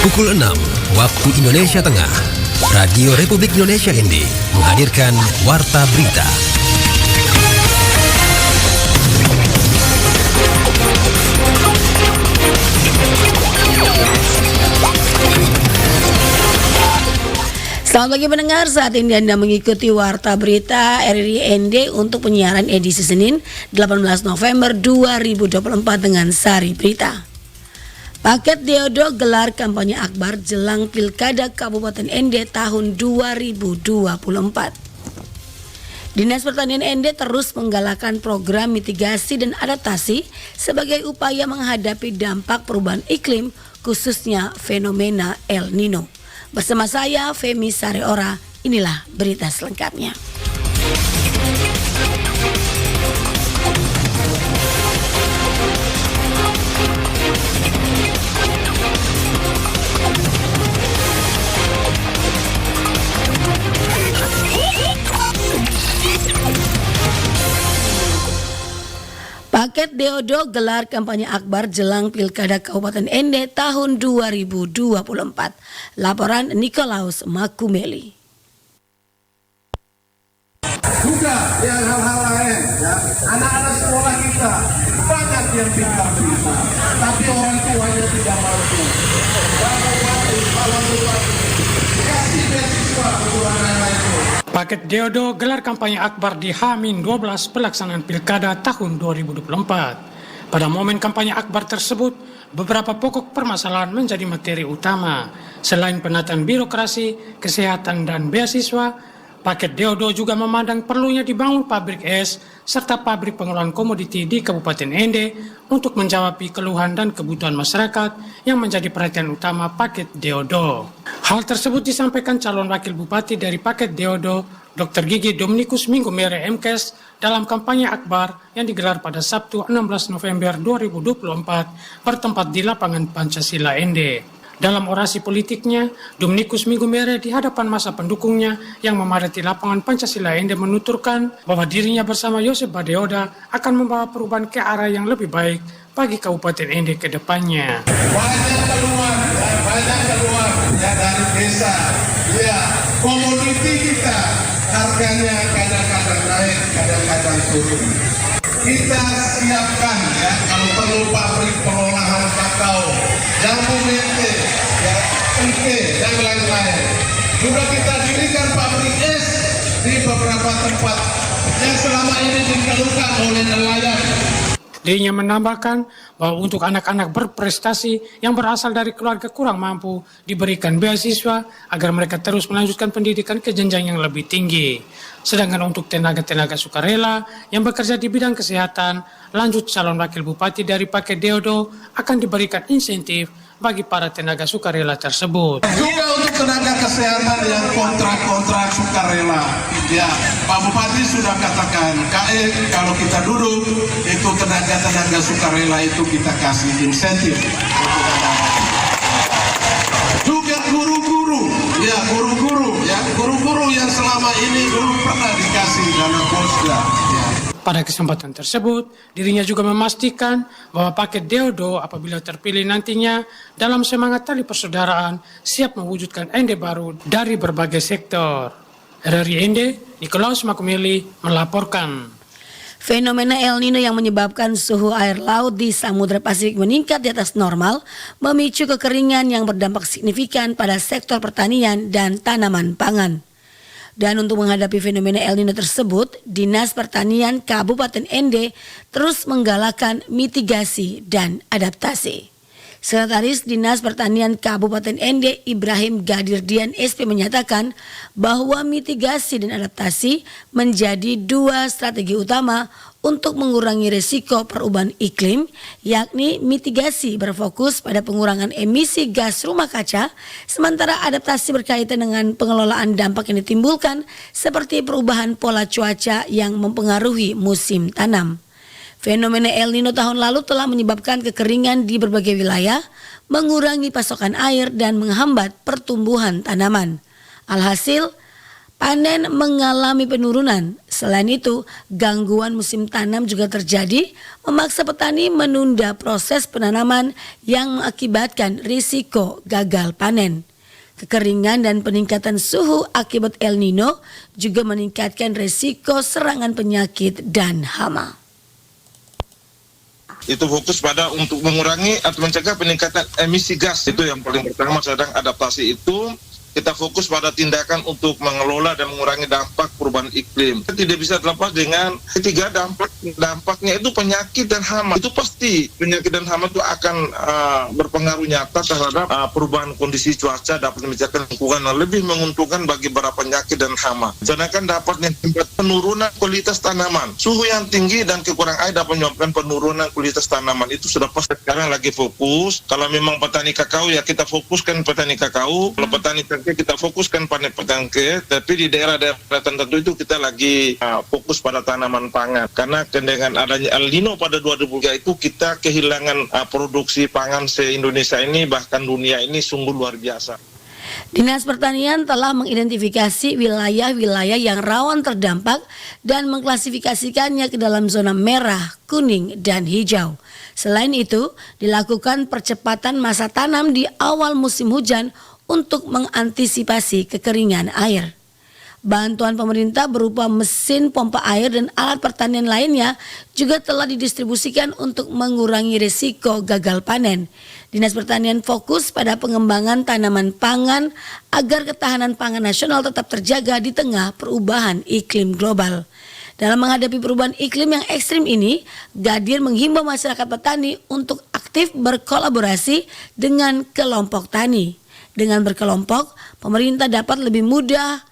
Pukul 6 waktu Indonesia Tengah, Radio Republik Indonesia ND menghadirkan Warta Berita. Selamat pagi pendengar, saat ini Anda mengikuti Warta Berita RRI ND untuk penyiaran edisi Senin 18 November 2024 dengan Sari Berita. Paket Deodo gelar kampanye akbar jelang Pilkada Kabupaten ND tahun 2024. Dinas Pertanian ND terus menggalakkan program mitigasi dan adaptasi sebagai upaya menghadapi dampak perubahan iklim khususnya fenomena El Nino. Bersama saya Femi Sareora, inilah berita selengkapnya. Paket Deodo gelar kampanye akbar jelang Pilkada Kabupaten ND tahun 2024. Laporan Nikolaus Makumeli. Juga yang hal-hal lain, ya. Anak-anak sekolah kita banyak yang pintar-pintar, tapi orang tuanya tidak mampu. Kasih beasiswa untuk anak-anak itu. Paket Deodo gelar kampanye akbar di H-12 pelaksanaan Pilkada tahun 2024. Pada momen kampanye akbar tersebut, beberapa pokok permasalahan menjadi materi utama. Selain penataan birokrasi, kesehatan, dan beasiswa, Paket Deodo juga memandang perlunya dibangun pabrik es serta pabrik pengolahan komoditi di Kabupaten ND untuk menjawab keluhan dan kebutuhan masyarakat yang menjadi perhatian utama Paket Deodo. Hal tersebut disampaikan calon wakil bupati dari Paket Deodo, Dr. Gigi Dominikus Minggu Mere MKes dalam kampanye akbar yang digelar pada Sabtu 16 November 2024 bertempat di lapangan Pancasila ND. Dalam orasi politiknya, Dominikus Minggu Mere di hadapan masa pendukungnya yang memadati lapangan Pancasila ND menuturkan bahwa dirinya bersama Yosep Badeoda akan membawa perubahan ke arah yang lebih baik bagi Kabupaten ND ke depannya. Banyak keluar ya dari desa. Ya, komoditi kita harganya kadang-kadang naik, kadang-kadang turun. Kita siapkan ya kalau perlu pabrik pengolahan kakao, jambu mente, ya, ike dan lain-lain. Juga kita dirikan pabrik es di beberapa tempat yang selama ini dikeluhkan oleh nelayan. Dirinya menambahkan bahwa untuk anak-anak berprestasi yang berasal dari keluarga kurang mampu diberikan beasiswa agar mereka terus melanjutkan pendidikan ke jenjang yang lebih tinggi. Sedangkan untuk tenaga-tenaga sukarela yang bekerja di bidang kesehatan, lanjut calon wakil bupati dari Paket Deodo akan diberikan insentif bagi para tenaga sukarela tersebut. Juga untuk tenaga kesehatan yang kontrak-kontrak sukarela. Ya, Pak Bupati sudah katakan, kalau kita duduk, itu tenaga-tenaga sukarela itu kita kasih insentif. Juga guru-guru yang selama ini belum pernah dikasih dana posda. Ya. Pada kesempatan tersebut, dirinya juga memastikan bahwa Paket Deodo apabila terpilih nantinya dalam semangat tali persaudaraan siap mewujudkan ND baru dari berbagai sektor. RRI ND, Nikolaus Makumeli melaporkan. Fenomena El Nino yang menyebabkan suhu air laut di Samudra Pasifik meningkat di atas normal memicu kekeringan yang berdampak signifikan pada sektor pertanian dan tanaman pangan. Dan untuk menghadapi fenomena El Nino tersebut, Dinas Pertanian Kabupaten ND terus menggalakkan mitigasi dan adaptasi. Sekretaris Dinas Pertanian Kabupaten ND Ibrahim Gadirdian SP menyatakan bahwa mitigasi dan adaptasi menjadi dua strategi utama untuk mengurangi risiko perubahan iklim, yakni mitigasi berfokus pada pengurangan emisi gas rumah kaca, sementara adaptasi berkaitan dengan pengelolaan dampak yang ditimbulkan seperti perubahan pola cuaca yang mempengaruhi musim tanam. Fenomena El Nino tahun lalu telah menyebabkan kekeringan di berbagai wilayah, mengurangi pasokan air dan menghambat pertumbuhan tanaman. Alhasil, panen mengalami penurunan Selain itu, gangguan musim tanam juga terjadi, memaksa petani menunda proses penanaman yang mengakibatkan risiko gagal panen. Kekeringan dan peningkatan suhu akibat El Nino juga meningkatkan risiko serangan penyakit dan hama. Itu fokus pada untuk mengurangi atau mencegah peningkatan emisi gas. Itu yang paling pertama. Sedang adaptasi itu kita fokus pada tindakan untuk mengelola dan mengurangi dampak perubahan iklim. Kita tidak bisa terlepas dengan ketiga dampaknya itu penyakit dan hama. Itu pasti penyakit dan hama itu akan berpengaruh nyata terhadap perubahan kondisi cuaca, dapat menciptakan lingkungan yang lebih menguntungkan bagi para penyakit dan hama. Sedangkan dapat menyebabkan penurunan kualitas tanaman. Suhu yang tinggi dan kekurangan air dapat menyebabkan penurunan kualitas tanaman. Itu sudah pasti. Sekarang lagi fokus. Kalau memang petani kakao ya kita fokuskan petani kakao. Kalau petani kita fokuskan pada petangke, tapi di daerah-daerah tertentu itu kita lagi fokus pada tanaman pangan. Karena dengan adanya El Nino pada 2003 itu kita kehilangan produksi pangan se-Indonesia ini, bahkan dunia ini sungguh luar biasa. Dinas Pertanian telah mengidentifikasi wilayah-wilayah yang rawan terdampak dan mengklasifikasikannya ke dalam zona merah, kuning, dan hijau. Selain itu, dilakukan percepatan masa tanam di awal musim hujan untuk mengantisipasi kekeringan air. Bantuan pemerintah berupa mesin pompa air dan alat pertanian lainnya juga telah didistribusikan untuk mengurangi risiko gagal panen. Dinas Pertanian fokus pada pengembangan tanaman pangan agar ketahanan pangan nasional tetap terjaga di tengah perubahan iklim global. Dalam menghadapi perubahan iklim yang ekstrim ini, Gadir menghimbau masyarakat petani untuk aktif berkolaborasi dengan kelompok tani. Dengan berkelompok, pemerintah dapat lebih mudah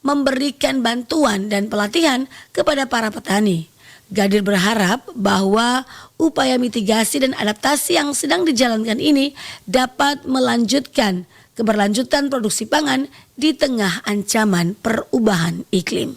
memberikan bantuan dan pelatihan kepada para petani. Gadir berharap bahwa upaya mitigasi dan adaptasi yang sedang dijalankan ini dapat melanjutkan keberlanjutan produksi pangan di tengah ancaman perubahan iklim.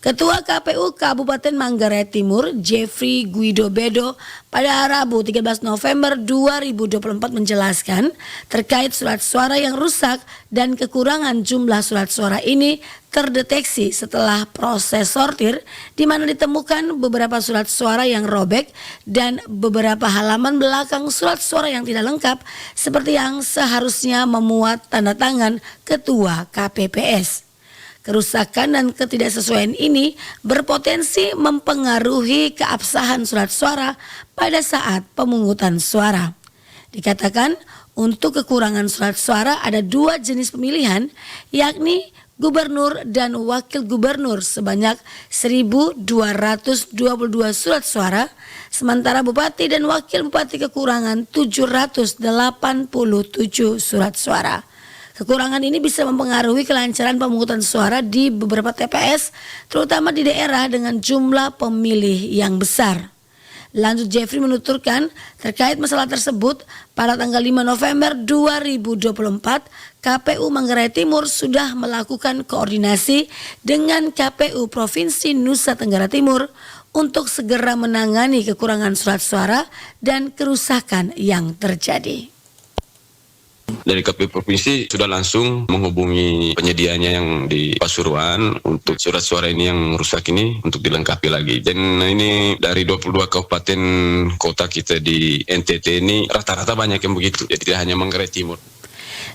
Ketua KPU Kabupaten Manggarai Timur, Jeffrey Guido Bedo, pada Rabu 13 November 2024 menjelaskan terkait surat suara yang rusak dan kekurangan jumlah surat suara ini terdeteksi setelah proses sortir, di mana ditemukan beberapa surat suara yang robek dan beberapa halaman belakang surat suara yang tidak lengkap seperti yang seharusnya memuat tanda tangan Ketua KPPS. Kerusakan dan ketidaksesuaian ini berpotensi mempengaruhi keabsahan surat suara pada saat pemungutan suara. Dikatakan untuk kekurangan surat suara ada 2 jenis pemilihan, yakni gubernur dan wakil gubernur sebanyak 1.222 surat suara, sementara bupati dan wakil bupati kekurangan 787 surat suara. Kekurangan ini bisa mempengaruhi kelancaran pemungutan suara di beberapa TPS, terutama di daerah dengan jumlah pemilih yang besar. Lanjut, Jeffrey menuturkan terkait masalah tersebut, pada tanggal 5 November 2024, KPU Manggarai Timur sudah melakukan koordinasi dengan KPU Provinsi Nusa Tenggara Timur untuk segera menangani kekurangan surat suara dan kerusakan yang terjadi. Dari KPU Provinsi sudah langsung menghubungi penyedianya yang di Pasuruan untuk surat suara ini yang rusak ini untuk dilengkapi lagi. Dan ini dari 22 kabupaten kota kita di NTT ini rata-rata banyak yang begitu. Jadi tidak hanya Manggarai Timur.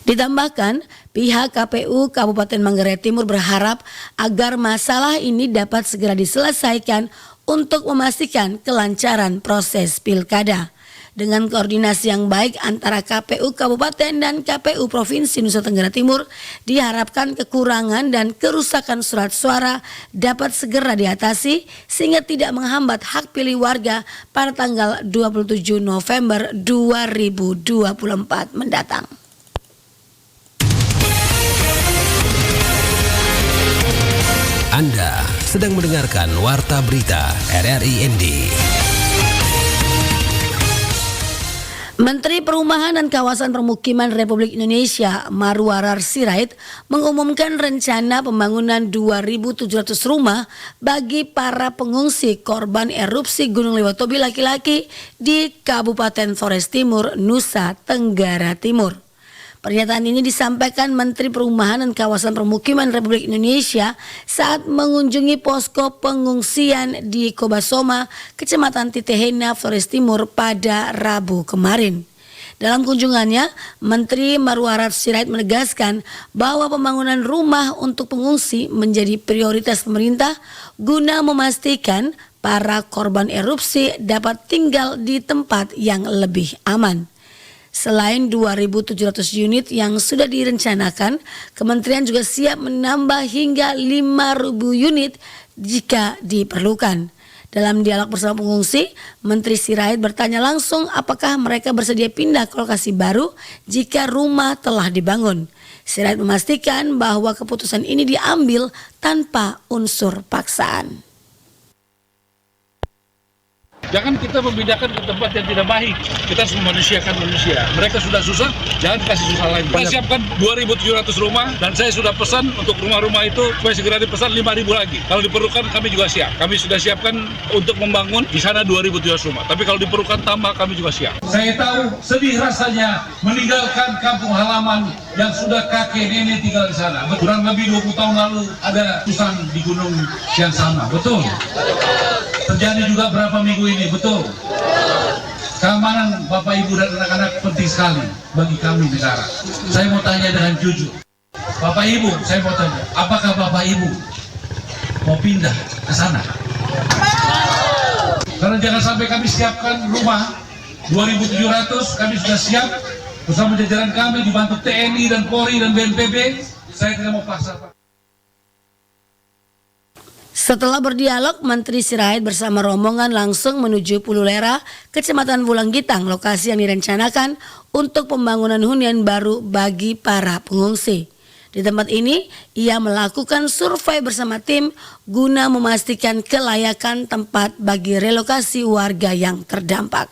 Ditambahkan, pihak KPU Kabupaten Manggarai Timur berharap agar masalah ini dapat segera diselesaikan untuk memastikan kelancaran proses pilkada. Dengan koordinasi yang baik antara KPU Kabupaten dan KPU Provinsi Nusa Tenggara Timur, diharapkan kekurangan dan kerusakan surat suara dapat segera diatasi sehingga tidak menghambat hak pilih warga pada tanggal 27 November 2024 mendatang. Anda sedang mendengarkan Warta Berita RRI ND. Menteri Perumahan dan Kawasan Permukiman Republik Indonesia Marwarar Sirait mengumumkan rencana pembangunan 2.700 rumah bagi para pengungsi korban erupsi Gunung Lewatobi laki-laki di Kabupaten Flores Timur, Nusa Tenggara Timur. Pernyataan ini disampaikan Menteri Perumahan dan Kawasan Permukiman Republik Indonesia saat mengunjungi posko pengungsian di Kobasoma, Kecamatan Titehena, Flores Timur pada Rabu kemarin. Dalam kunjungannya, Menteri Marwarar Sirait menegaskan bahwa pembangunan rumah untuk pengungsi menjadi prioritas pemerintah guna memastikan para korban erupsi dapat tinggal di tempat yang lebih aman. Selain 2.700 unit yang sudah direncanakan, kementerian juga siap menambah hingga 5.000 unit jika diperlukan. Dalam dialog bersama pengungsi, Menteri Sirait bertanya langsung apakah mereka bersedia pindah ke lokasi baru jika rumah telah dibangun. Sirait memastikan bahwa keputusan ini diambil tanpa unsur paksaan. Jangan kita memindahkan ke tempat yang tidak baik. Kita harus memanusiakan manusia. Mereka sudah susah, jangan kasih susah lagi. Kita siapkan 2.700 rumah dan saya sudah pesan untuk rumah-rumah itu supaya segera dipesan 5.000 lagi. Kalau diperlukan kami juga siap. Kami sudah siapkan untuk membangun di sana 2.700 rumah. Tapi kalau diperlukan tambah kami juga siap. Saya tahu sedih rasanya meninggalkan kampung halaman yang sudah kakek nenek tinggal di sana. Kurang lebih 20 tahun lalu ada letusan di gunung yang sama. Betul? Terjadi juga berapa minggu ini, betul? Keamanan Bapak Ibu dan anak-anak penting sekali bagi kami negara. Saya mau tanya dengan jujur. Bapak Ibu, saya mau tanya, apakah Bapak Ibu mau pindah ke sana? Karena jangan sampai kami siapkan rumah 2.700, kami sudah siap bersama jajaran kami dibantu TNI dan Polri dan BNPB. Saya tidak mau paksa. Setelah berdialog, Menteri Sirait bersama rombongan langsung menuju Pululera, Kecamatan Wulanggitang, lokasi yang direncanakan untuk pembangunan hunian baru bagi para pengungsi. Di tempat ini, ia melakukan survei bersama tim guna memastikan kelayakan tempat bagi relokasi warga yang terdampak.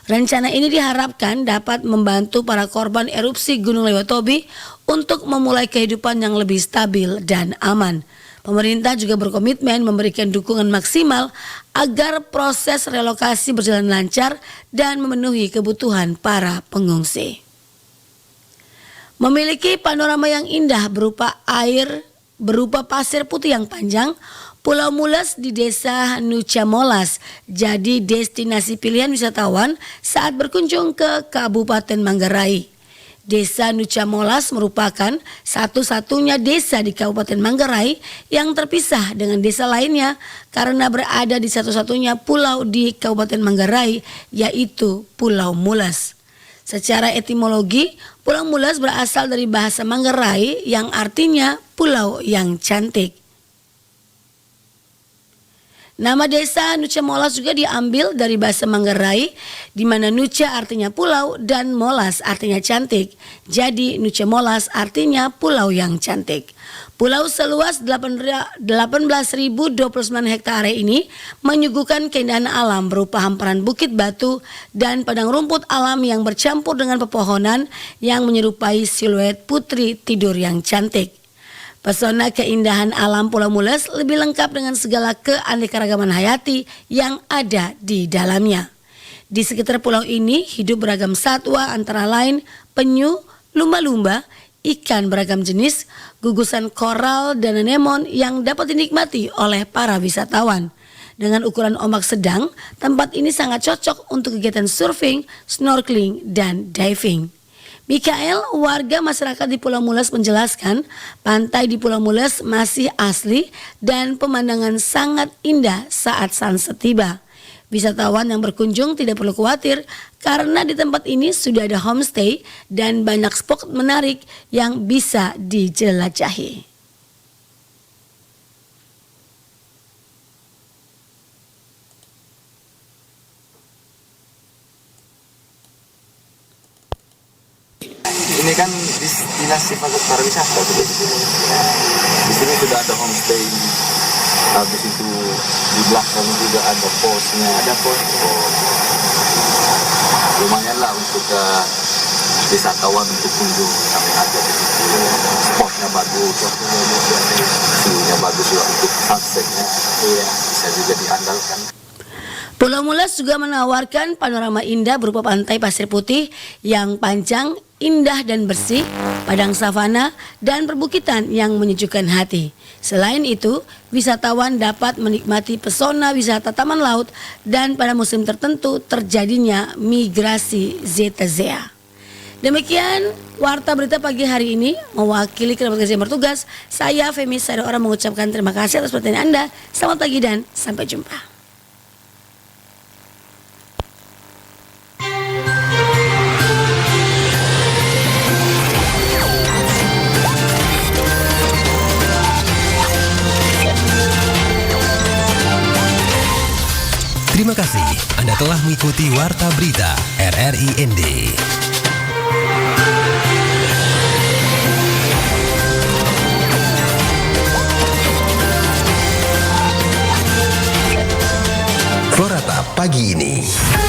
Rencana ini diharapkan dapat membantu para korban erupsi Gunung Lewatobi untuk memulai kehidupan yang lebih stabil dan aman. Pemerintah juga berkomitmen memberikan dukungan maksimal agar proses relokasi berjalan lancar dan memenuhi kebutuhan para pengungsi. Memiliki panorama yang indah berupa pasir putih yang panjang, Pulau Mules di Desa Nucha Molas jadi destinasi pilihan wisatawan saat berkunjung ke Kabupaten Manggarai. Desa Nucha Molas merupakan satu-satunya desa di Kabupaten Manggarai yang terpisah dengan desa lainnya karena berada di satu-satunya pulau di Kabupaten Manggarai, yaitu Pulau Mules. Secara etimologi, Pulau Mules berasal dari bahasa Manggarai yang artinya pulau yang cantik. Nama desa Nucha Molas juga diambil dari bahasa Manggarai, di mana Nucha artinya pulau dan Molas artinya cantik. Jadi Nucha Molas artinya pulau yang cantik. Pulau seluas 18.029 hektare ini menyuguhkan keindahan alam berupa hamparan bukit batu dan padang rumput alam yang bercampur dengan pepohonan yang menyerupai siluet putri tidur yang cantik. Pesona keindahan alam Pulau Mules lebih lengkap dengan segala keanekaragaman hayati yang ada di dalamnya. Di sekitar pulau ini hidup beragam satwa antara lain penyu, lumba-lumba, ikan beragam jenis, gugusan koral dan anemon yang dapat dinikmati oleh para wisatawan. Dengan ukuran ombak sedang, tempat ini sangat cocok untuk kegiatan surfing, snorkeling, dan diving. Mikael, warga masyarakat di Pulau Mules menjelaskan, pantai di Pulau Mules masih asli dan pemandangan sangat indah saat sunset tiba. Wisatawan yang berkunjung tidak perlu khawatir karena di tempat ini sudah ada homestay dan banyak spot menarik yang bisa dijelajahi. Ini kan destinasi pariwisata. Di sini sudah ada homestay. Habis itu di belakang juga ada posnya. Ada pos. Lumayan lah untuk wisatawan untuk kunjung. Kami ada di situ. Spotnya bagus, view-nya bagus juga untuk sunsetnya. Iya, bisa juga diandalkan. Pulau Mules juga menawarkan panorama indah berupa pantai pasir putih yang panjang indah dan bersih, padang savana, dan perbukitan yang menyejukkan hati. Selain itu, wisatawan dapat menikmati pesona wisata taman laut dan pada musim tertentu terjadinya migrasi zeta-zea. Demikian Warta Berita pagi hari ini. Mewakili kerabat kerja yang bertugas, saya Femi Sadaora mengucapkan terima kasih atas perhatian Anda. Selamat pagi dan sampai jumpa. Terima kasih Anda telah mengikuti Warta Berita RRI ND. Florata pagi ini.